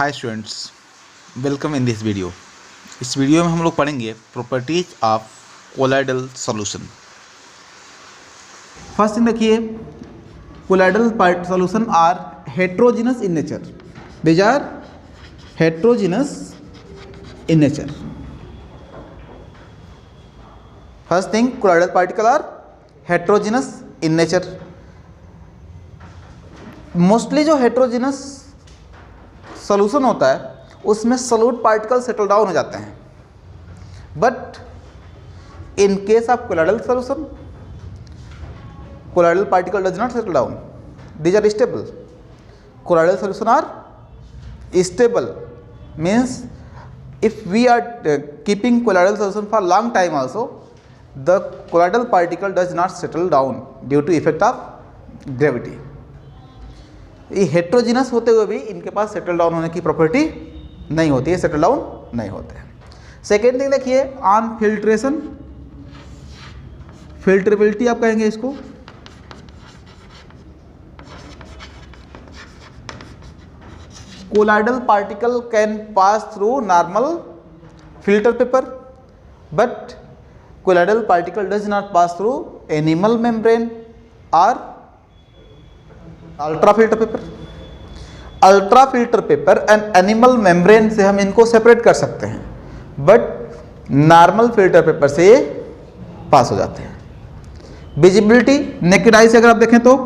Hi students, welcome in this video. इस video में हम लोग पढ़ेंगे properties of colloidal solution. First thing देखिए, colloidal solution are heterogeneous in nature. These are heterogeneous in nature. First thing, colloidal particle are heterogeneous in nature. Mostly जो heterogeneous solution होता है उसमें सॉल्यूट पार्टिकल सेटल डाउन हो जाते हैं, but in case of colloidal solution colloidal particle does not settle down, these are stable. Colloidal solution are stable means if we are keeping colloidal solution for long time also, the colloidal particle does not settle down due to effect of gravity. ये heterogeneous होते हुए भी इनके पास settle down होने की property नहीं होती है, सेटल डाउन नहीं होते हैं। सेकेंड थिंग देखिए, ऑन फिल्ट्रेशन, फिल्ट्रेबिलिटी आप कहेंगे इसको। Colloidal particle can pass through normal filter paper, but colloidal particle does not pass through enamel membrane or ultra filter paper. Ultra filter paper and animal membrane से हम इनको separate कर सकते हैं, बट नॉर्मल फिल्टर पेपर से ये पास हो जाते हैं। विजिबिलिटी नेकेड आई से अगर आप देखें तो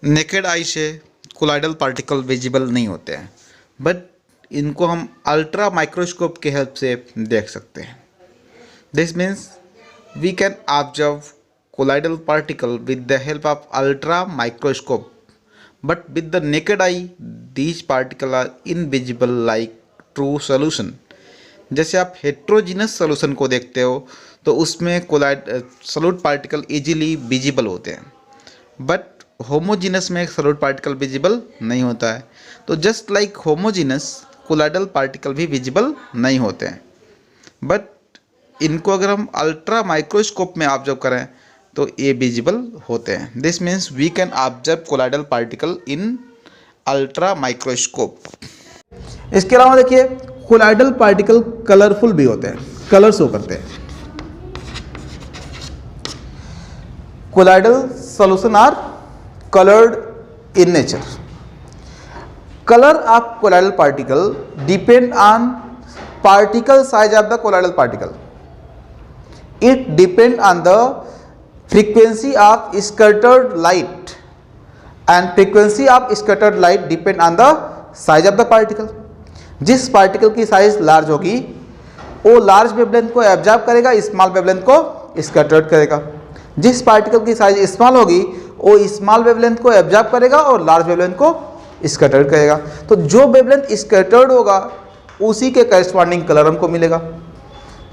नेकेड आई से कोलाइडल पार्टिकल विजिबल नहीं होते हैं, बट इनको हम अल्ट्रा माइक्रोस्कोप के हेल्प से देख सकते हैं। This means we can observe colloidal particle with the help of ultra microscope, but with the naked eye these particle are invisible like true solution. जैसे आप हेट्रोजीनस सोल्यूशन को देखते हो तो उसमें सॉल्यूट पार्टिकल इजीली विजिबल होते हैं, but homogeneous में सॉल्यूट पार्टिकल विजिबल नहीं होता है। तो just like homogeneous colloidal particle भी विजिबल नहीं होते हैं, बट इनको अगर हम अल्ट्रा माइक्रोस्कोप में ऑब्जर्व करें तो ये विजिबल होते हैं। This means we can observe colloidal particle in ultra microscope. इसके अलावा देखिए, कोलाइडल पार्टिकल कलरफुल भी होते हैं, कलर शो करते हैं। Colloidal solution are colored in nature. Color of colloidal particle depend on particle size of the colloidal particle. It depend on the frequency of scattered light, and frequency of scattered light depend on the size of the particle. जिस particle की size large होगी वो large wavelength को absorb करेगा, small wavelength को scattered करेगा। जिस particle की साइज स्मॉल होगी वो स्मॉल वेवलेंथ को एब्जॉर्ब करेगा और लार्ज वेवलेंथ को स्कैटर्ड करेगा। तो जो वेवलेंथ स्कैटर्ड होगा उसी के करस्पॉन्डिंग कलर हमको मिलेगा।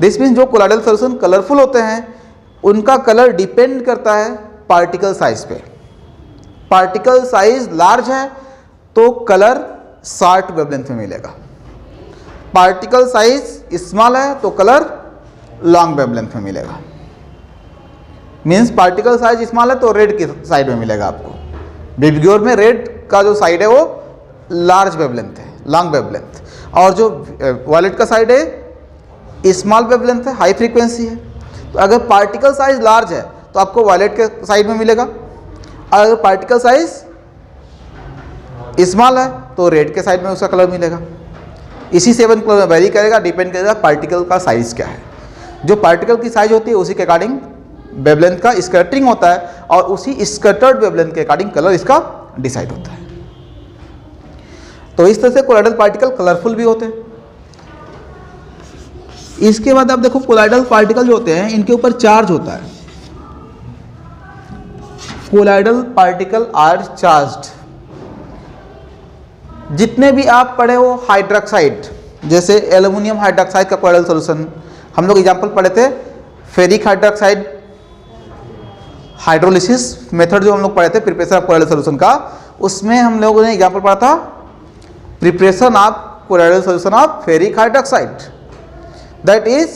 दिस मीन्स जो कोलाइडल सॉल्यूशन कलरफुल होते हैं उनका कलर डिपेंड करता है पार्टिकल साइज पे। पार्टिकल साइज लार्ज है तो कलर शॉर्ट वेवलेंथ में मिलेगा, पार्टिकल साइज स्मॉल है तो कलर लॉन्ग वेवलेंथ में मिलेगा। मीन्स पार्टिकल साइज स्मॉल है तो रेड की साइड में मिलेगा आपको। विबग्योर में रेड का जो साइड है वो लार्ज वेवलेंथ है, लॉन्ग वेवलेंथ, और जो वायलेट का साइड है स्मॉल वेवलेंथ है, हाई फ्रीक्वेंसी है। तो अगर पार्टिकल साइज लार्ज है तो आपको वायलेट के साइड में मिलेगा, और अगर पार्टिकल साइज स्मॉल है तो रेड के साइड में उसका कलर मिलेगा। इसी 7 कलर में वेरी करेगा, डिपेंड करेगा पार्टिकल का साइज क्या है। जो पार्टिकल की साइज होती है उसी के अकॉर्डिंग वेवलेंथ का स्कैटरिंग होता है, और उसी स्कैटर्ड वेवलेंथ के अकॉर्डिंग कलर इसका डिसाइड होता है। तो इस तरह से कोलाइडल पार्टिकल कलरफुल भी होते हैं। इसके बाद आप देखो, कोलाइडल पार्टिकल जो होते हैं इनके ऊपर चार्ज होता है। Colloidal particle are charged. जितने भी आप पढ़े हो हाइड्रोक्साइड, जैसे एल्युमिनियम हाइड्रोक्साइड का कोलाइडल सॉल्यूशन, हम लोग एग्जांपल पढ़े थे फेरिक हाइड्रोक्साइड हाइड्रोलिसिस मेथड जो हम लोग पढ़े थे प्रिपरेशन ऑफ कोलाइडल सॉल्यूशन का, उसमें हम लोगों ने एग्जांपल पढ़ा था preparation of colloidal solution of ferric hydroxide, that is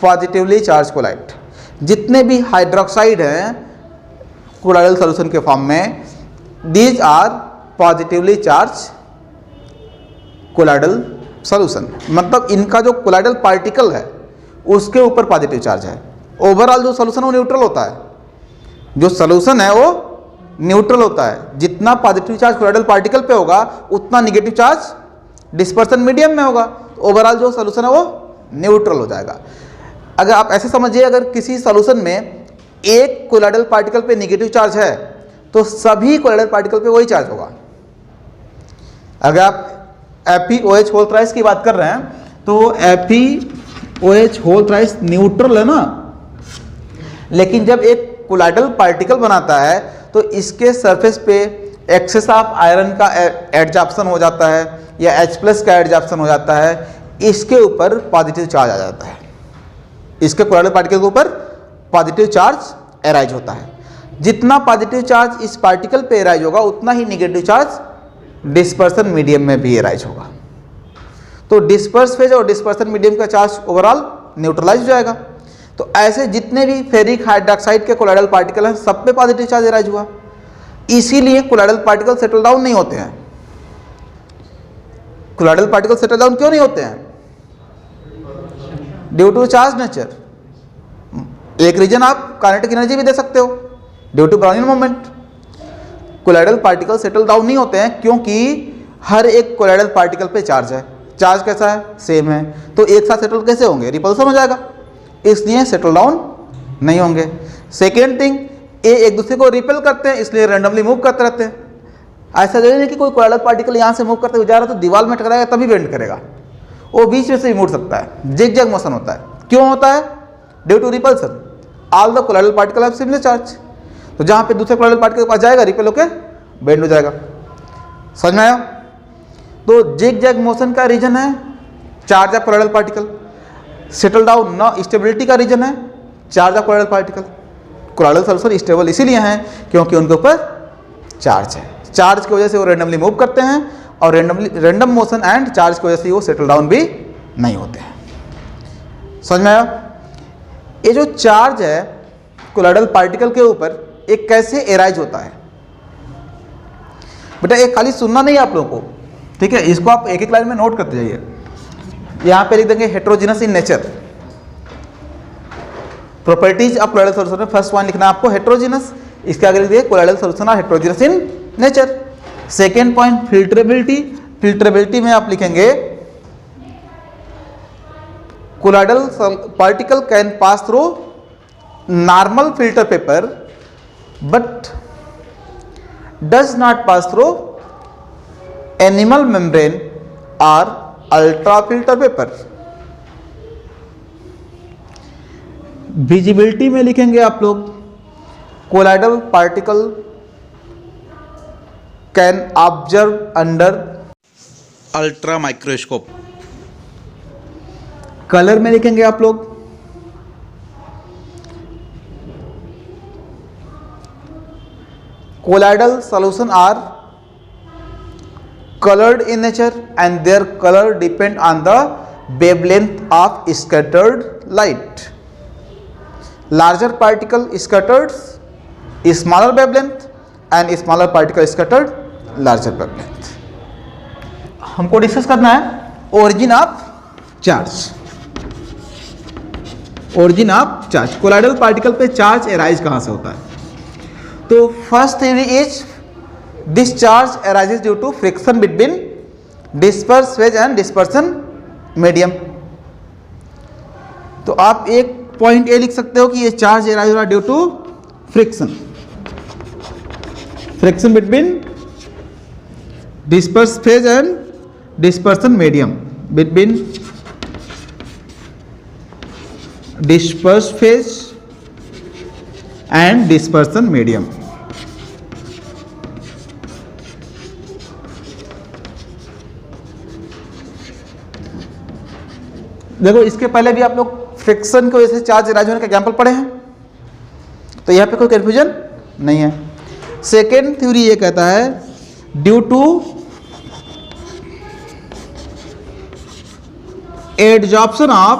positively charge colloid. जितने भी हाइड्रोक्साइड हैं कोलाइडल सॉल्यूशन के फॉर्म में, these are positively charge colloidal solution, मतलब इनका जो कोलाइडल पार्टिकल है उसके ऊपर पॉजिटिव चार्ज है। ओवरऑल जो सॉल्यूशन वो न्यूट्रल होता है, जो सॉल्यूशन है वो न्यूट्रल होता है। जितना पॉजिटिव चार्ज कोलाइडल पार्टिकल पे होगा उतना निगेटिव चार्ज डिस्पर्सन मीडियम में होगा। तो ओवरऑल जो सॉल्यूशन है वो न्यूट्रल हो जाएगा। अगर आप ऐसे समझिए, अगर किसी सॉल्यूशन में एक कोलाइडल पार्टिकल पे नेगेटिव चार्ज है तो सभी कोलाइडल पार्टिकल पे वही चार्ज होगा। अगर आप FeOH होल थ्राइस की बात कर रहे हैं तो FeOH होल थ्राइस न्यूट्रल है ना, लेकिन जब एक कोलाइडल पार्टिकल बनाता है तो इसके सरफेस पे एक्सेस ऑफ आयरन का एडजॉर्प्शन हो जाता है या H+ का एडजॉर्प्शन हो जाता है, इसके ऊपर पॉजिटिव चार्ज आ जाता है। इसके कोलाइडल पार्टिकल के ऊपर पॉजिटिव चार्ज एराइज होता है। जितना पॉजिटिव चार्ज इस पार्टिकल पे एराइज होगा उतना ही नेगेटिव चार्ज डिस्पर्सन मीडियम में भी एराइज होगा। तो डिस्पर्स फेज और डिस्पर्सन मीडियम का चार्ज ओवरऑल न्यूट्रलाइज हो जाएगा। तो ऐसे जितने भी फेरिक हाइड्रोक्साइड के कोलाइडल पार्टिकल हैं सब पे पॉजिटिव चार्ज एराइज हुआ, इसीलिए कोलाइडल पार्टिकल सेटल डाउन नहीं होते हैं। कोलाइडल पार्टिकल सेटल डाउन क्यों नहीं होते हैं? Due to charge nature. एक रीजन आप काइनेटिक एनर्जी भी दे सकते हो, due to Brownian moment. Colloidal particle settle down नहीं होते हैं क्योंकि हर एक कोलाइडल पार्टिकल पे चार्ज है। चार्ज कैसा है? सेम है, तो एक साथ सेटल कैसे होंगे? रिपल्सन हो जाएगा, इसलिए सेटल डाउन नहीं होंगे। सेकेंड थिंग, ये एक दूसरे को रिपेल करते हैं इसलिए रैंडमली मूव करते रहते हैं। ऐसा नहीं है कि कोई कोलाइडल पार्टिकल यहाँ से मूव करते हुए जा रहा है तो दीवार में टकराएगा तभी बेंड करेगा, वो बीच में से भी मुड़ सकता है। जिग जैग मोशन होता है। क्यों होता है? Due to repulsion. All the colloidal particle have similar charge, तो जहाँ पे दूसरे कोलाइडल पार्टिकल के पास जाएगा रिपेल होकर बेंड हो जाएगा। समझ में आया? तो जिग जैग मोशन का रीजन है charge of colloidal particle. Settle down न स्टेबिलिटी का रीजन है charge of colloidal particle. Colloidal solution stable इसीलिए हैं क्योंकि उनके ऊपर चार्ज है। चार्ज की वजह से वो रैंडमली मूव करते हैं और रैंडम मोशन एंड चार्ज की वजह से वो सेटल डाउन भी नहीं होते हैं। समझ में आया? ये जो चार्ज है कोलाइडल पार्टिकल के ऊपर एक कैसे एराइज होता है? बेटा एक खाली सुनना नहीं है आप लोगों को, ठीक है? इसको आप एक एक लाइन में नोट करते जाइए। यहाँ पे लिख देंगे heterogeneous in nature. Properties of colloidal solution में फर्स्ट वन लिखना है आपको हेट्रोजीनस, इसके आगे लिख दिए colloidal solution are heterogeneous in nature. Second point filtrability. Filtrability में आप लिखेंगे colloidal particle can pass through normal filter paper but does not pass through animal membrane और अल्ट्रा फिल्टर पेपर। विजिबिलिटी में लिखेंगे आप लोग colloidal particle can observe under ultra microscope. Colour में लिखेंगे आप लोग colloidal solution are colored in nature and their color depend on the wavelength of scattered light. Larger particle scattered smaller wavelength and smaller particle scattered larger wavelength. हमको discuss करना है origin of charge. origin of charge. Colloidal particle पे charge arise कहाँ से होता है? तो first theory is this charge arises due to friction between disperse phase and dispersion medium। तो आप एक पॉइंट ए लिख सकते हो कि ये चार्ज एराइज हो रहा है due to friction between disperse phase and dispersion medium. Between disperse phase and dispersion medium. देखो इसके पहले भी आप लोग फ्रिक्शन की वजह से चार्ज एराइज होने का एग्जाम्पल पढ़े हैं, तो यहाँ पे कोई कन्फ्यूजन नहीं है। सेकेंड थ्योरी ये कहता है due to adsorption of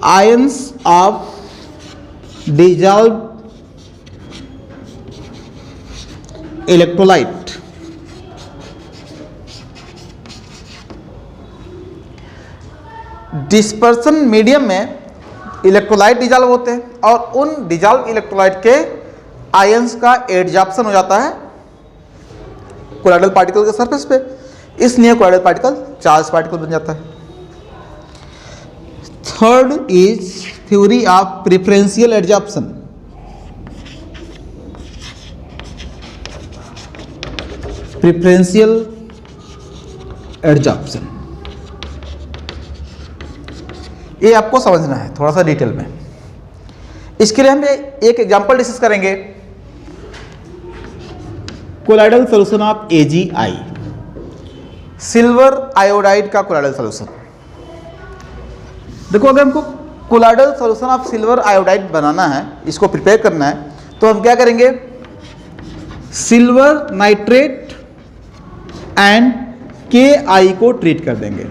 ions of dissolve electrolyte. Dispersion medium में इलेक्ट्रोलाइट डिजॉल्व होते हैं और उन डिजॉल्व इलेक्ट्रोलाइट के आयंस का एडजॉर्प्शन हो जाता है कोलॉइडल पार्टिकल के सरफेस पे, इसलिए कोलॉइडल पार्टिकल चार्ज पार्टिकल बन जाता है। Third is theory of preferential adsorption. Preferential adsorption, ये आपको समझना है थोड़ा सा डिटेल में। इसके लिए हम एक एग्जांपल डिस्कस करेंगे, colloidal solution of AgI, silver iodide का कोलॉइडल सॉल्यूशन। देखो अगर हमको colloidal solution of silver iodide बनाना है, इसको प्रिपेयर करना है, तो हम क्या करेंगे, सिल्वर नाइट्रेट एंड KI को ट्रीट कर देंगे।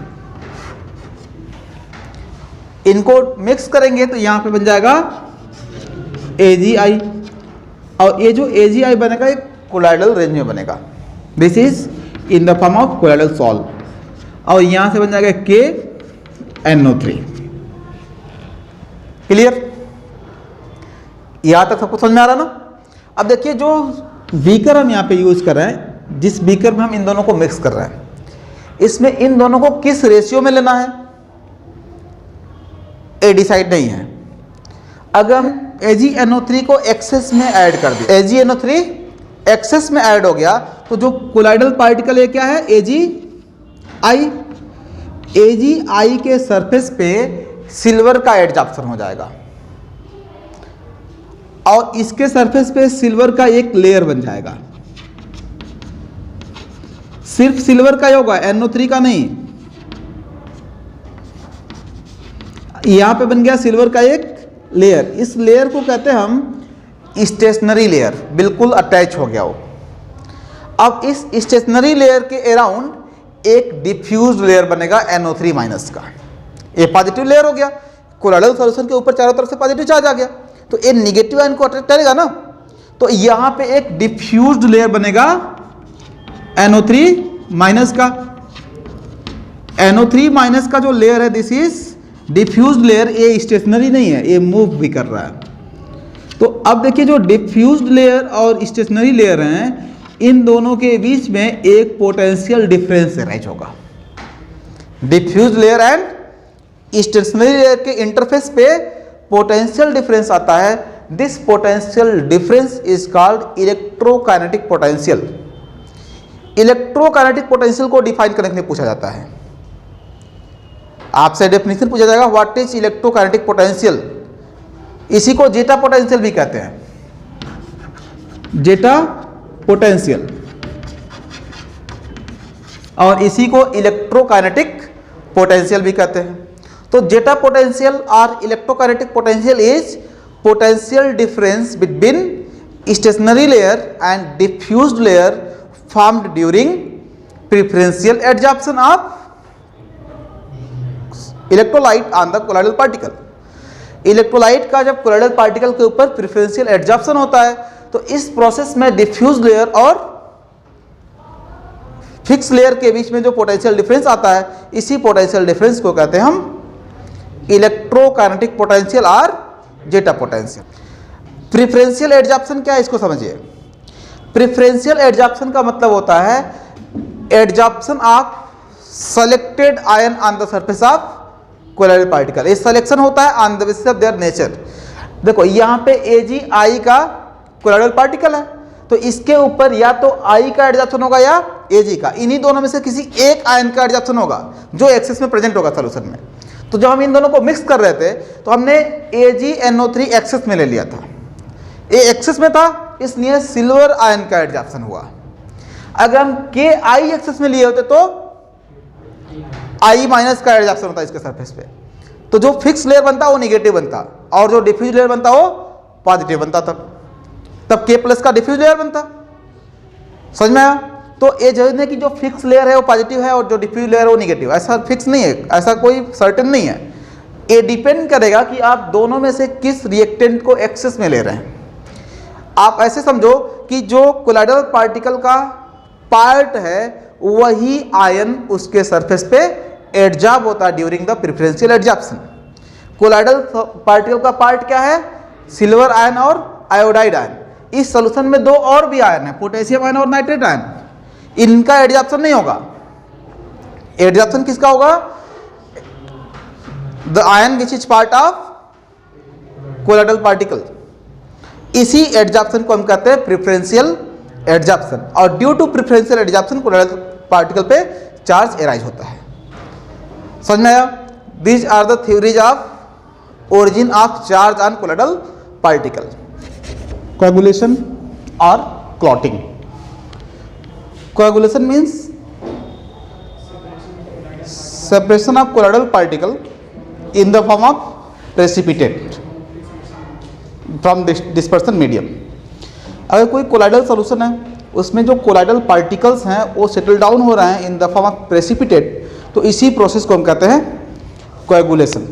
इनको मिक्स करेंगे तो यहां पे बन जाएगा AgI, और ये जो AgI बनेगा एक कोलॉइडल रेंज में बनेगा। This is in the form of colloidal solve, और यहां से बन जाएगा KNO3। क्लियर? यहां तक सबको समझ में आ रहा ना? अब देखिए जो बीकर हम यहां पे यूज कर रहे हैं, जिस बीकर में हम इन दोनों को मिक्स कर रहे हैं, इसमें इन दोनों को किस रेशियो में लेना है ये डिसाइड नहीं है। अगर हम AgNO3 को एक्सेस में ऐड कर दिया, AgNO3 एक्सेस में ऐड हो गया, तो जो कोलॉइडल पार्टिकल है क्या है, AgI। AgI के सरफेस पे सिल्वर का एडजॉर्प्शन हो जाएगा और इसके सरफेस पे सिल्वर का एक लेयर बन जाएगा। सिर्फ सिल्वर का ही होगा, NO3 का नहीं। यहां पे बन गया सिल्वर का एक लेयर, इस लेयर को कहते हैं हम स्टेशनरी लेयर, बिल्कुल अटैच हो गया वो। अब इस स्टेशनरी लेयर के अराउंड एक डिफ्यूज लेयर बनेगा NO3 माइनस का। ये पॉजिटिव लेयर हो गया, कोलॉइडल सॉल्यूशन के ऊपर चारों तरफ से पॉजिटिव चार्ज आ गया, तो ये निगेटिव आयन को अट्रैक्ट करेगा ना, तो यहां पे एक डिफ्यूज्ड लेयर बनेगा NO3 माइनस का। NO3 माइनस का जो लेयर है, दिस इज डिफ्यूज्ड लेयर, ये स्टेशनरी नहीं है, ये मूव भी कर रहा है। तो अब देखिए जो डिफ्यूज्ड लेयर और स्टेशनरी लेयर हैं, इन दोनों के बीच में एक पोटेंशियल डिफरेंस अराइज होगा। Diffused layer and stationary layer के इंटरफेस पे पोटेंशियल डिफरेंस आता है। This potential difference is called electrokinetic potential. Electrokinetic potential को डिफाइन करने के लिए पूछा जाता है, आपसे डेफिनेशन पूछा जाएगा, व्हाट इज इलेक्ट्रोकाइनेटिक पोटेंशियल। इसी को जेटा पोटेंशियल भी कहते हैं, जेटा पोटेंशियल, और इसी को इलेक्ट्रोकाइनेटिक पोटेंशियल भी कहते हैं। तो जेटा पोटेंशियल और electrokinetic potential is potential difference between stationary layer and diffused layer formed during preferential adsorption of electrolyte on the colloidal particle। Electrolyte का जब कोलॉइडल पार्टिकल के ऊपर प्रेफरेंशियल एडजॉर्प्शन होता है, तो इस प्रोसेस में डिफ्यूज लेयर और फिक्स लेयर के बीच में जो पोटेंशियल डिफरेंस आता है, इसी पोटेंशियल डिफरेंस को कहते हैं हम इलेक्ट्रोकाइनेटिक पोटेंशियल और जेटा पोटेंशियल। प्रेफरेंशियल एडजॉर्प्शन क्या है, इसको समझिए। प्रेफरेंशियल एडजॉर्प्शन का मतलब होता है adsorption of selected ion on the surface of colloidal particle. ये सिलेक्शन होता है on the basis of their nature. देखो यहाँ पे AgI का कोलॉइडल पार्टिकल है, तो इसके ऊपर या तो I का एडजॉर्प्शन होगा या Ag का, इन्हीं दोनों में से किसी एक आयन का एडजॉर्प्शन होगा जो एक्सेस में प्रेजेंट होगा सॉल्यूशन में। तो जब हम इन दोनों को मिक्स कर रहे थे, तो हमने AgNO3 एक्सेस में ले लिया था, ये एक्सेस में था, इसलिए सिल्वर आयन का एडजॉर्प्शन हुआ। अगर हम KI एक्सेस में लिए होते तो I माइनस का एडजॉर्प्शन होता इसके सरफेस पे, तो जो फिक्स लेयर बनता वो निगेटिव बनता और जो डिफ्यूज लेयर बनता वो पॉजिटिव बनता। तब K प्लस का डिफ्यूज लेयर बनता। समझ में आया? तो ये जरूरी है कि जो फिक्स लेयर है वो पॉजिटिव है और जो डिफ्यूज लेयर है वो निगेटिव। ऐसा फिक्स नहीं है, ऐसा कोई सर्टेन नहीं है। ये डिपेंड करेगा कि आप दोनों में से किस रिएक्टेंट को एक्सेस में ले रहे हैं। आप ऐसे समझो कि जो कोलाइडल पार्टिकल का पार्ट है वही आयन उसके सरफेस पे एडजॉर्ब होता है during the preferential adsorption. Colloidal particle का पार्ट क्या है? सिल्वर आयन और आयोडाइड आयन। इस सॉल्यूशन में दो और भी आयन है, पोटेशियम आयन और नाइट्रेट आयन। इनका एडजॉर्प्शन नहीं होगा। एडजॉर्प्शन किसका होगा? The ion which is part of colloidal particle. इसी एडजॉर्प्शन को हम कहते हैं प्रेफरेंशियल एडजॉर्प्शन। और due to preferential adsorption colloidal particle पे चार्ज एराइज होता है। समझ में आया? These are the theories of origin of charge on colloidal particle. Coagulation और clotting. Coagulation means separation of colloidal particle in the form of precipitate from dispersion medium। अगर कोई colloidal solution है उसमें जो कोलाइडल पार्टिकल्स हैं वो settle down हो रहे हैं in the form of precipitate, तो इसी प्रोसेस को हम कहते हैं कोएगुलेशन।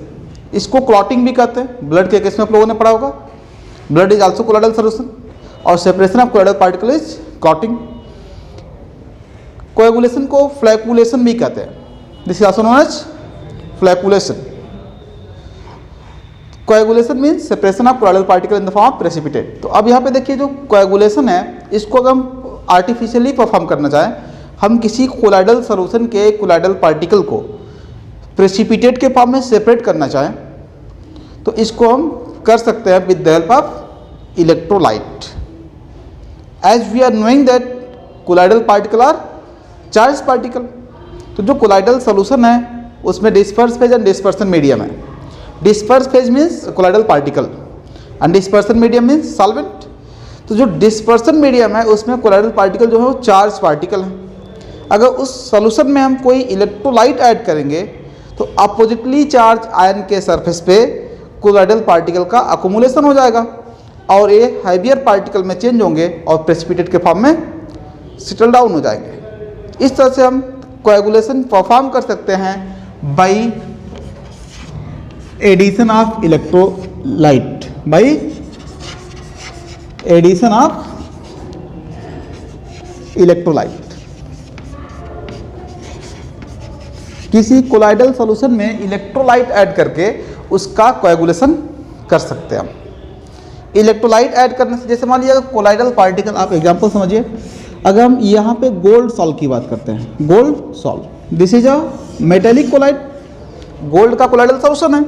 इसको क्लॉटिंग भी कहते हैं। ब्लड के केस में आप लोगों ने पढ़ा होगा, blood is also colloidal solution और separation of colloidal particle is clotting. Coagulation को फ्लैकुलेशन भी कहते हैं। This is also known as flocculation. Coagulation means separation of colloidal particle in the form of precipitate. तो अब यहाँ पे देखिए जो कोएगुलेशन है इसको अगर हम आर्टिफिशियली परफॉर्म करना चाहें, हम किसी कोलाइडल सॉल्यूशन के कोलाइडल पार्टिकल को प्रेसिपिटेट के फॉर्म में सेपरेट करना चाहें तो इसको हम कर सकते हैं with the help of electrolyte. As we are knowing that colloidal particle are charge particle. तो जो कोलाइडल सॉल्यूशन है उसमें disperse phase and dispersion medium है। Disperse phase means colloidal particle and dispersion medium means solvent. तो जो dispersion medium है उसमें colloidal particle जो है वो चार्ज पार्टिकल है। अगर उस सॉल्यूशन में हम कोई इलेक्ट्रोलाइट ऐड करेंगे तो अपोजिटली चार्ज आयन के सरफेस पे कोलाइडल पार्टिकल का अकोमुलेशन हो जाएगा और ये हैवियर पार्टिकल में चेंज होंगे और प्रेसिपिटेट के फॉर्म में सेटल डाउन हो जाएंगे। इस तरह से हम कोएगुलेशन परफॉर्म कर सकते हैं by addition of electrolyte. By addition of electrolyte. किसी कोलाइडल सॉल्यूशन में इलेक्ट्रोलाइट ऐड करके उसका कोएगुलेशन कर सकते हैं हम। इलेक्ट्रोलाइट ऐड करने से, जैसे मान लीजिए कोलाइडल पार्टिकल, आप एग्जांपल समझिए, अगर हम यहाँ पे गोल्ड सॉल्ट की बात करते हैं, gold salt, this is a metallic colloid. Gold का कोलाइडल सॉल्यूशन है।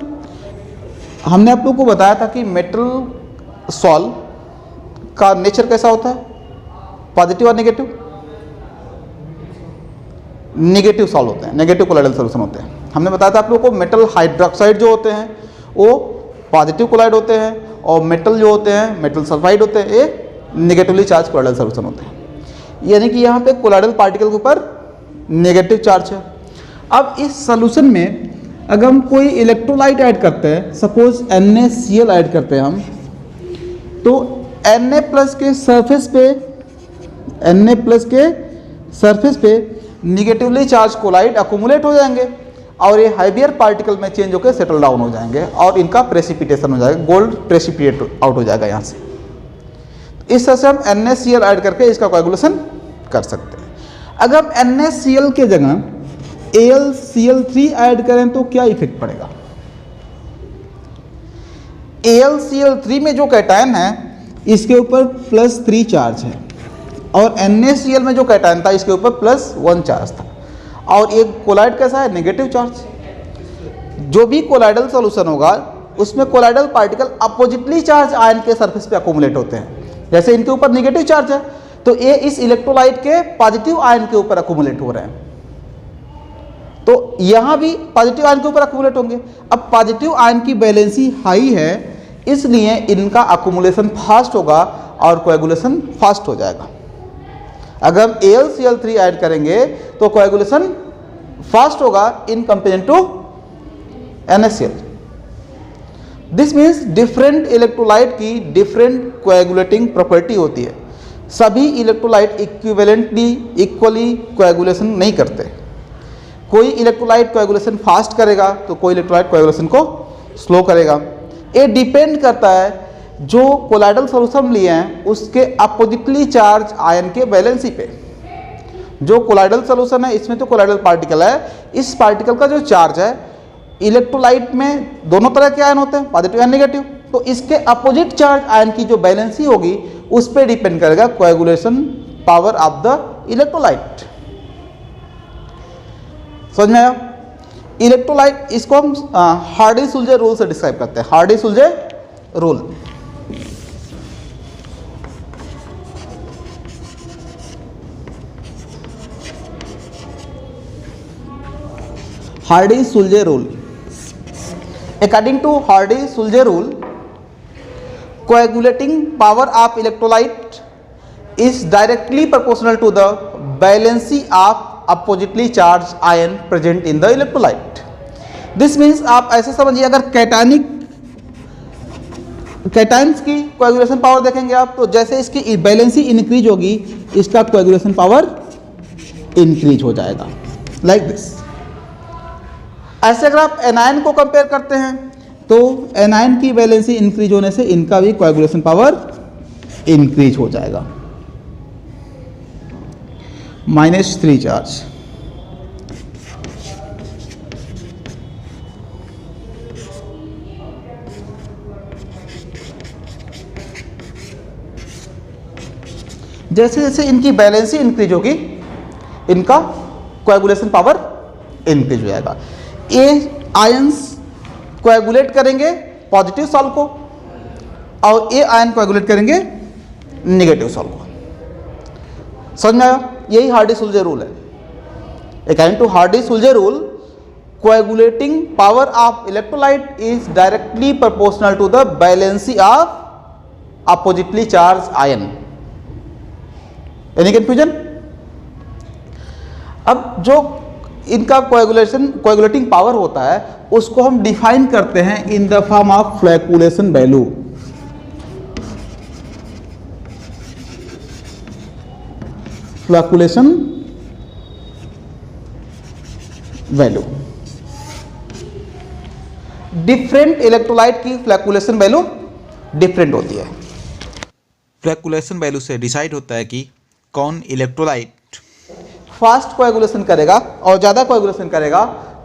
हमने आप लोगों को बताया था कि मेटल सॉल्ट का नेचर कैसा होता है, पॉजिटिव और नेगेटिव। नेगेटिव सॉल्ट होते हैं, नेगेटिव कोलाइडल सॉल्यूशन होते हैं। हमने बताया था आप लोगों को मेटल हाइड्रोक्साइड जो होते हैं वो पॉजिटिव कोलाइड होते हैं और मेटल जो होते हैं, मेटल सल्फाइड होते हैं, ये नेगेटिवली चार्ज कोलाइडल सॉल्यूशन होते हैं। यानी कि यहाँ पे कोलाइडल पार्टिकल के ऊपर नेगेटिव चार्ज है। अब इस सॉल्यूशन में अगर हम कोई इलेक्ट्रोलाइट ऐड करते हैं, सपोज NaCl ऐड करते हैं हम, तो Na प्लस के सरफेस पे निगेटिवली चार्ज कोलाइड अकोमुलेट हो जाएंगे और ये हाइवियर पार्टिकल में चेंज होकर सेटल डाउन हो जाएंगे और इनका प्रेसिपिटेशन हो जाएगा, गोल्ड प्रेसिपिटेट आउट हो जाएगा यहाँ से। इस तरह से हम NaCl ऐड करके इसका कोएगुलेशन कर सकते हैं। अगर हम NaCl के जगह AlCl3 ऐड करें तो क्या इफेक्ट पड़ेगा? AlCl3 में जो कैटायन है इसके ऊपर +3 चार्ज है और NaCl में जो कैटायन था इसके ऊपर +1 चार्ज था और एक कोलाइड कैसा है, नेगेटिव चार्ज। जो भी कोलाइडल सॉल्यूशन होगा उसमें colloidal particle oppositely charge ion के सरफेस पे अकोमुलेट होते हैं। जैसे इनके ऊपर नेगेटिव चार्ज है तो ये इस इलेक्ट्रोलाइट के पॉजिटिव आयन के ऊपर अकोमुलेट हो रहे हैं, तो यहाँ भी पॉजिटिव आयन के ऊपर अकोमुलेट होंगे। अब पॉजिटिव आयन की वैलेंसी हाई है इसलिए इनका अकोमुलेशन फास्ट होगा और कोएगुलेशन फास्ट हो जाएगा। अगर हम AlCl3 ऐड करेंगे तो कोएगुलेशन फास्ट होगा in comparison to NaCl। This means different electrolyte की डिफरेंट कोएगुलेटिंग प्रॉपर्टी होती है। सभी इलेक्ट्रोलाइट इक्विवेलेंटली इक्वली कोएगुलेशन नहीं करते। कोई इलेक्ट्रोलाइट कोएगुलेशन फास्ट करेगा तो कोई इलेक्ट्रोलाइट कोएगुलेशन को स्लो करेगा। ये डिपेंड करता है जो कोलाइडल सॉल्यूशन लिए हैं उसके अपोजिटली चार्ज आयन के वैलेंसी पे। जो कोलाइडल सॉल्यूशन है इसमें तो कोलाइडल पार्टिकल है, इस पार्टिकल का जो चार्ज है, इलेक्ट्रोलाइट में दोनों तरह के आयन होते हैं, पॉजिटिव एंड नेगेटिव, तो इसके अपोजिट चार्ज आयन की जो बैलेंसी होगी उस पर डिपेंड करेगा coagulation power of the electrolyte. समझ में आया? इलेक्ट्रोलाइट, इसको हम हार्डी-सुलजे रूल से डिस्क्राइब करते हैं। Hardy Schulze rule, Hardy Schulze rule, according to Hardy-Sulze rule, coagulating power of electrolyte is directly proportional to the valency of oppositely charged ion present in the electrolyte. This means आप ऐसे समझिए, अगर cations की coagulation power देखेंगे आप, तो जैसे इसकी वैलेंसी इंक्रीज होगी इसका कोएगुलेशन पावर इंक्रीज हो जाएगा, लाइक दिस। ऐसे अगर आप एनायन को कंपेयर करते हैं तो एनायन की वैलेंसी इंक्रीज होने से इनका भी कोएगुलेशन पावर इंक्रीज हो जाएगा। -3 चार्ज, जैसे जैसे इनकी वैलेंसी इंक्रीज होगी इनका कोएगुलेशन पावर इंक्रीज हो जाएगा। ये आयंस कोएगुलेट करेंगे पॉजिटिव सॉल्व को और ये आयन कोएगुलेट करेंगे नेगेटिव सॉल्व को। समझ में आया? यही हार्डी-सुलजे रूल है। According to Hardy Schulze rule, coagulating power of electrolyte is directly proportional to the valency of oppositely charge ion. Any confusion? अब जो इनका कोएगुलेटिंग पावर होता है उसको हम डिफाइन करते हैं in the form of flocculation value. Flocculation value, different electrolyte की फ्लैकुलेशन वैल्यू डिफरेंट होती है। फ्लैकुलेशन वैल्यू से डिसाइड होता है कि कौन इलेक्ट्रोलाइट फास्ट कोएगुलेशन करेगा और ज़्यादा कोएगुलेशन करेगा,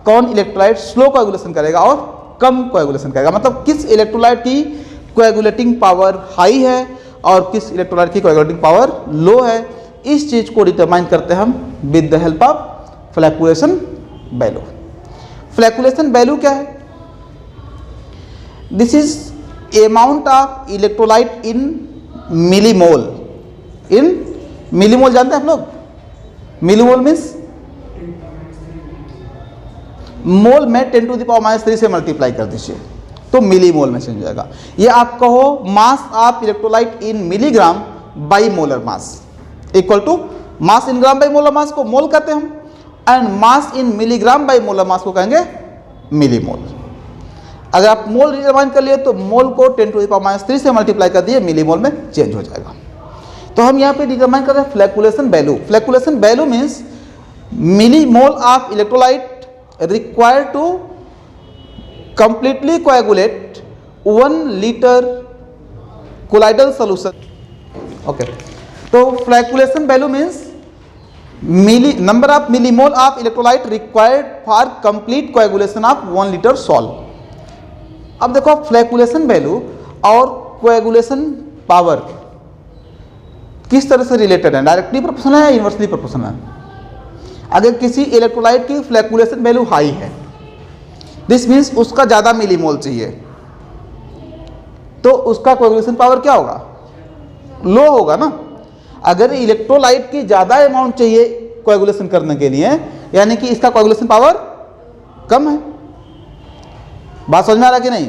कौन इलेक्ट्रोलाइट स्लो कोएगुलेशन करेगा और कम कोएगुलेशन करेगा। मतलब किस इलेक्ट्रोलाइट की कोएगुलेटिंग पावर हाई है और किस इलेक्ट्रोलाइट की कोएगुलेटिंग पावर लो है, इस चीज़ को डिटरमाइन करते हैं हम with the help of flocculation value. Flocculation value क्या है? This is amount of electrolyte in millimole. In millimole जानते हैं आप लोग? मिलीमोल मीन्स मोल में 10⁻³ से मल्टीप्लाई कर दीजिए तो मिलीमोल में चेंज हो जाएगा। ये आप कहो mass of electrolyte in milligram by molar mass equal to mass in gram by molar mass को मोल कहते हैं हम, and mass in milligram by molar mass को कहेंगे मिलीमोल। अगर आप मोल डिटरमाइन कर लिए तो मोल को 10⁻³ से मल्टीप्लाई कर दिए, मिलीमोल में चेंज हो जाएगा। तो हम यहाँ पे डिटरमाइन कर रहे हैं flocculation value. Flocculation value means millimole of electrolyte required to completely coagulate 1 litre colloidal solution. Okay, तो flocculation value means number of millimole of electrolyte required for complete coagulation of 1 litre sol. अब देखो flocculation value और coagulation power किस तरह से related है, directly proportional है या इनवर्सली प्रोपोर्शनल है? अगर किसी इलेक्ट्रोलाइट की फ्लैकुलेशन वैल्यू हाई है, दिस मीन्स उसका ज़्यादा मिलीमोल चाहिए, तो उसका कोएगुलेशन पावर क्या होगा? लो होगा ना। अगर इलेक्ट्रोलाइट की ज़्यादा अमाउंट चाहिए कोएगुलेशन करने के लिए, यानी कि इसका कोएगुलेशन पावर कम है। बात समझ में आ रहा कि नहीं?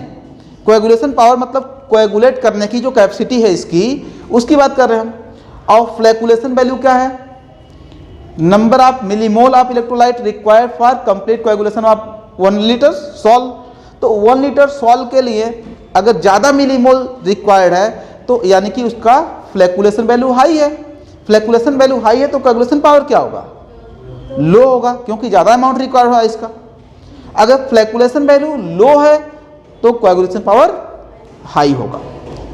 कोएगुलेशन पावर मतलब कोएगुलेट करने की जो कैपेसिटी है इसकी, उसकी बात कर रहे हैं हम। और फ्लैकुलेशन वैल्यू क्या है? Number of millimole of electrolyte required for complete coagulation of 1 litre solve. तो 1 लीटर सॉल्व के लिए अगर ज़्यादा मिलीमोल रिक्वायर्ड है तो यानी कि उसका फ्लैकुलेशन वैल्यू हाई है। फ्लैकुलेशन वैल्यू हाई है तो कोएगुलेशन पावर क्या होगा? लो होगा, क्योंकि ज़्यादा अमाउंट रिक्वायर्ड हुआ इसका। अगर फ्लैकुलेशन वैल्यू लो है तो कोएगुलेशन पावर हाई होगा।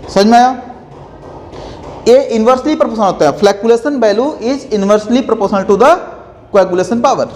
समझ में आया? ए इन्वर्सली प्रोपोर्शनल होता है, flocculation value is inversely proportional to the coagulation power.